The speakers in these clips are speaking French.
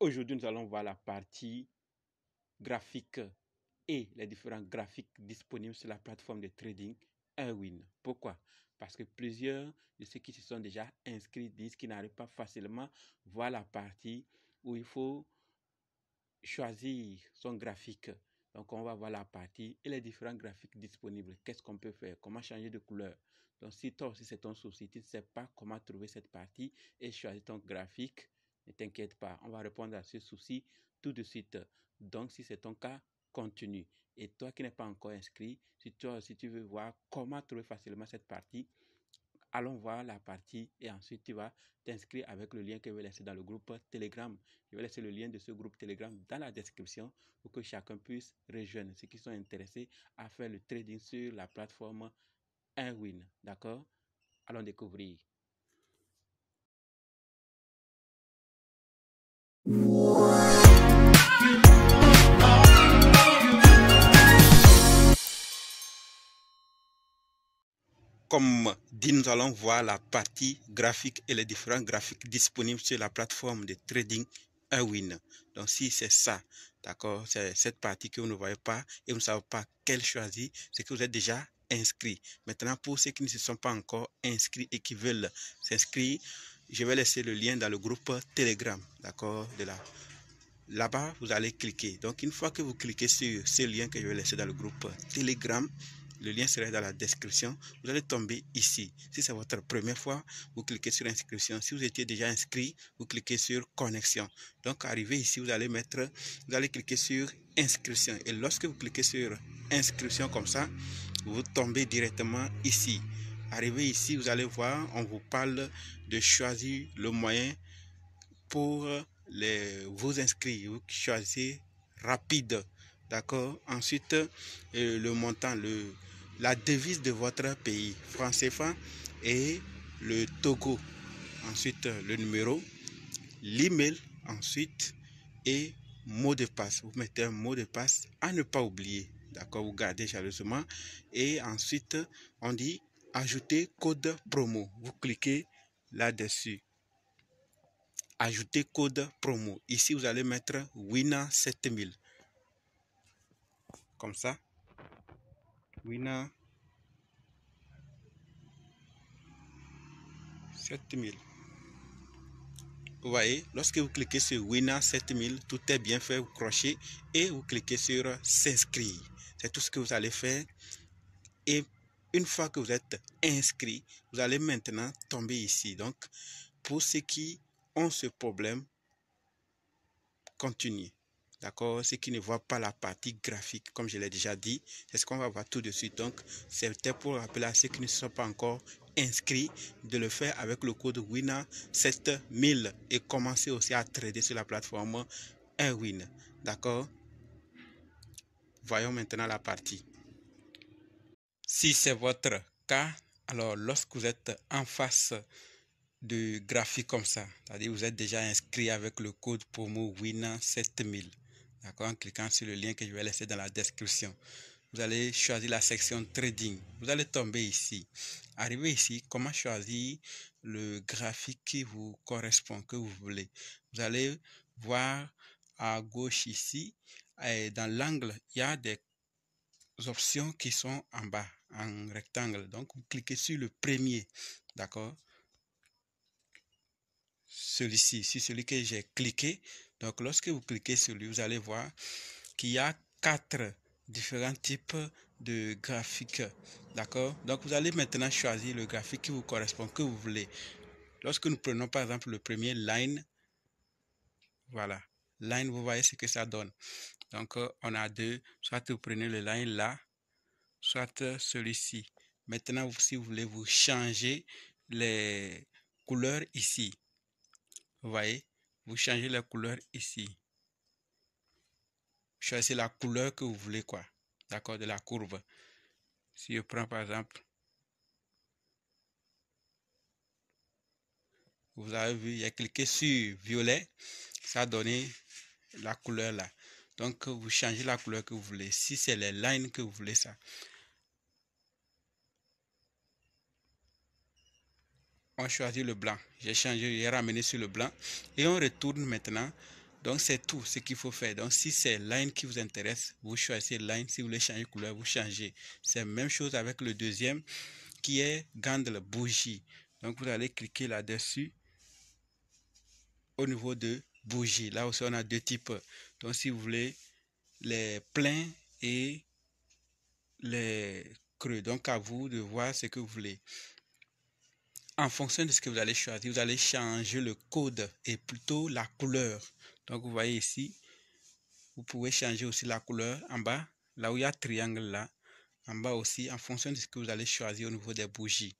Aujourd'hui, nous allons voir la partie graphique et les différents graphiques disponibles sur la plateforme de trading Erwin. Pourquoi? Parce que plusieurs de ceux qui se sont déjà inscrits disent qu'ils n'arrivent pas facilement à voir la partie où il faut choisir son graphique. Donc, on va voir la partie et les différents graphiques disponibles. Qu'est-ce qu'on peut faire? Comment changer de couleur? Donc, si toi aussi c'est ton souci, tu ne sais pas comment trouver cette partie et choisir ton graphique, ne t'inquiète pas. On va répondre à ce souci tout de suite. Donc, si c'est ton cas, continue. Et toi qui n'es pas encore inscrit, si toi aussi tu veux voir comment trouver facilement cette partie, allons voir la partie et ensuite tu vas t'inscrire avec le lien que je vais laisser dans le groupe Telegram. Je vais laisser le lien de ce groupe Telegram dans la description pour que chacun puisse rejoindre ceux qui sont intéressés à faire le trading sur la plateforme Erwin. D'accord? Allons découvrir. Comme dit, nous allons voir la partie graphique et les différents graphiques disponibles sur la plateforme de trading Erwin. Donc si c'est ça, d'accord, c'est cette partie que vous ne voyez pas et vous ne savez pas quelle choisir, c'est que vous êtes déjà inscrit. Maintenant, pour ceux qui ne se sont pas encore inscrits et qui veulent s'inscrire, je vais laisser le lien dans le groupe Telegram, d'accord, là-bas, vous allez cliquer. Donc, une fois que vous cliquez sur ce lien que je vais laisser dans le groupe Telegram, le lien sera dans la description. Vous allez tomber ici. Si c'est votre première fois, vous cliquez sur inscription. Si vous étiez déjà inscrit, vous cliquez sur connexion. Donc, arrivé ici, vous allez cliquer sur inscription. Et lorsque vous cliquez sur inscription comme ça, vous tombez directement ici. Arrivé ici, vous allez voir, on vous parle de choisir le moyen pour vous inscrire. Vous choisissez rapide. D'accord. Ensuite, le montant, la devise de votre pays, franc CFA et le Togo. Ensuite, le numéro, l'email, ensuite, et mot de passe. Vous mettez un mot de passe à ne pas oublier. D'accord. Vous gardez jalousement. Et ensuite, on dit ajouter code promo. Vous cliquez là-dessus. Ajouter code promo. Ici, vous allez mettre WINA 7000. Comme ça. WINA 7000. Vous voyez, lorsque vous cliquez sur WINA 7000, tout est bien fait, vous crochez et vous cliquez sur s'inscrire. C'est tout ce que vous allez faire. Et une fois que vous êtes inscrit, vous allez maintenant tomber ici. Donc, pour ceux qui ont ce problème, continuez. D'accord, ceux qui ne voient pas la partie graphique, comme je l'ai déjà dit, c'est ce qu'on va voir tout de suite. Donc, c'était pour rappeler à ceux qui ne sont pas encore inscrits de le faire avec le code WINA 7000 et commencer aussi à trader sur la plateforme Erwin. D'accord, voyons maintenant la partie. Si c'est votre cas, alors lorsque vous êtes en face de graphique comme ça, c'est-à-dire vous êtes déjà inscrit avec le code promo WINA 7000. D'accord, en cliquant sur le lien que je vais laisser dans la description. Vous allez choisir la section trading. Vous allez tomber ici. Arrivé ici, comment choisir le graphique qui vous correspond, que vous voulez. Vous allez voir à gauche ici, et dans l'angle, il y a des options qui sont en bas, en rectangle. Donc, vous cliquez sur le premier. D'accord? Celui-ci, c'est celui que j'ai cliqué. Donc, lorsque vous cliquez sur lui, vous allez voir qu'il y a 4 différents types de graphiques. D'accord? Donc, vous allez maintenant choisir le graphique qui vous correspond, que vous voulez. Lorsque nous prenons par exemple le premier line, voilà. Line, vous voyez ce que ça donne. Donc, on a deux. Soit vous prenez le line là, soit celui-ci. Maintenant, si vous voulez, vous changez les couleurs ici. Vous voyez? Vous changez les couleurs ici. Choisissez la couleur que vous voulez, quoi. D'accord, de la courbe. Si je prends par exemple, vous avez vu, il y a cliqué sur violet, ça a donné la couleur là. Donc, vous changez la couleur que vous voulez. Si c'est les lines que vous voulez ça. On choisit le blanc. J'ai changé, j'ai ramené sur le blanc. Et on retourne maintenant Donc, c'est tout ce qu'il faut faire. Donc, si c'est Line qui vous intéresse, vous choisissez Line. Si vous voulez changer de couleur, vous changez. C'est la même chose avec le deuxième qui est Candle bougie. Donc, vous allez cliquer là-dessus au niveau de bougie. Là aussi, on a deux types. Donc, si vous voulez les pleins et les creux. Donc, à vous de voir ce que vous voulez. En fonction de ce que vous allez choisir, vous allez changer le code et plutôt la couleur. Donc, vous voyez ici, vous pouvez changer aussi la couleur en bas, là où il y a triangle là, en bas aussi, en fonction de ce que vous allez choisir au niveau des bougies.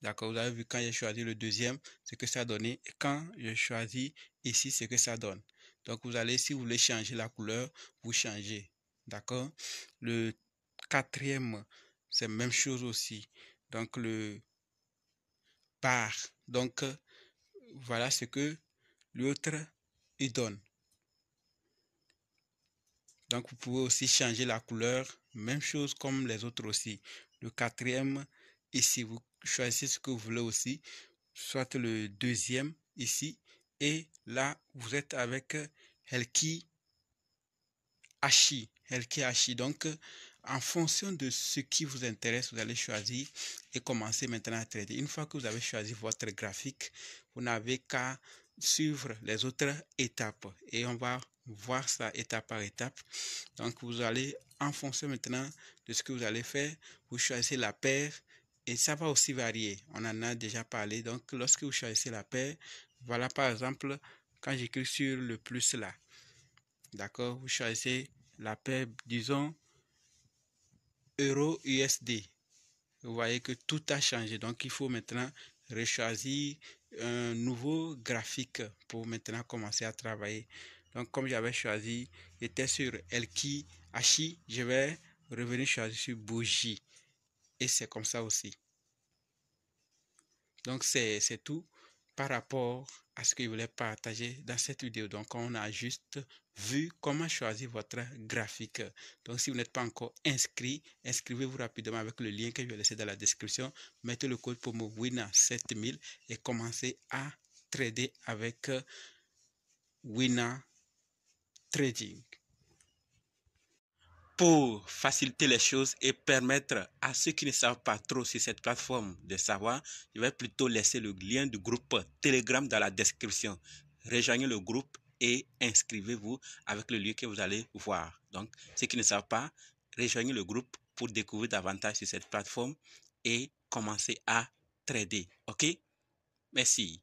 D'accord, vous avez vu quand j'ai choisi le deuxième, ce que ça a donné, et quand je choisis ici, ce que ça donne. Donc, vous allez, si vous voulez changer la couleur, vous changez. D'accord. Le quatrième, c'est la même chose aussi. Donc, le bar. Donc, voilà ce que l'autre il donne. Donc, vous pouvez aussi changer la couleur, même chose comme les autres aussi. Le quatrième, ici, vous choisissez ce que vous voulez aussi, soit le deuxième ici, et là, vous êtes avec Helki Hashi. Helki Hashi. Donc, en fonction de ce qui vous intéresse, vous allez choisir et commencer maintenant à trader. Une fois que vous avez choisi votre graphique, vous n'avez qu'à suivre les autres étapes et on va voir ça étape par étape. Donc, vous allez en fonction maintenant de ce que vous allez faire, vous choisissez la paire et ça va aussi varier. On en a déjà parlé. Donc, lorsque vous choisissez la paire, voilà par exemple, quand j'écris sur le plus là, d'accord, vous choisissez la paire, disons, euro USD. Vous voyez que tout a changé. Donc, il faut maintenant rechoisir un nouveau graphique pour maintenant commencer à travailler. Donc, comme j'avais choisi, j'étais sur Helki Hashi, je vais revenir choisir sur bougie. Et c'est comme ça aussi. Donc, c'est tout par rapport à ce que je voulais partager dans cette vidéo. Donc, on a juste vu comment choisir votre graphique. Donc, si vous n'êtes pas encore inscrit, inscrivez-vous rapidement avec le lien que je vais laisser dans la description. Mettez le code promo WINA7000 et commencez à trader avec Wina Trading. Pour faciliter les choses et permettre à ceux qui ne savent pas trop sur cette plateforme de savoir, je vais plutôt laisser le lien du groupe Telegram dans la description. Rejoignez le groupe et inscrivez-vous avec le lien que vous allez voir. Donc, ceux qui ne savent pas, rejoignez le groupe pour découvrir davantage sur cette plateforme et commencer à trader. OK? Merci.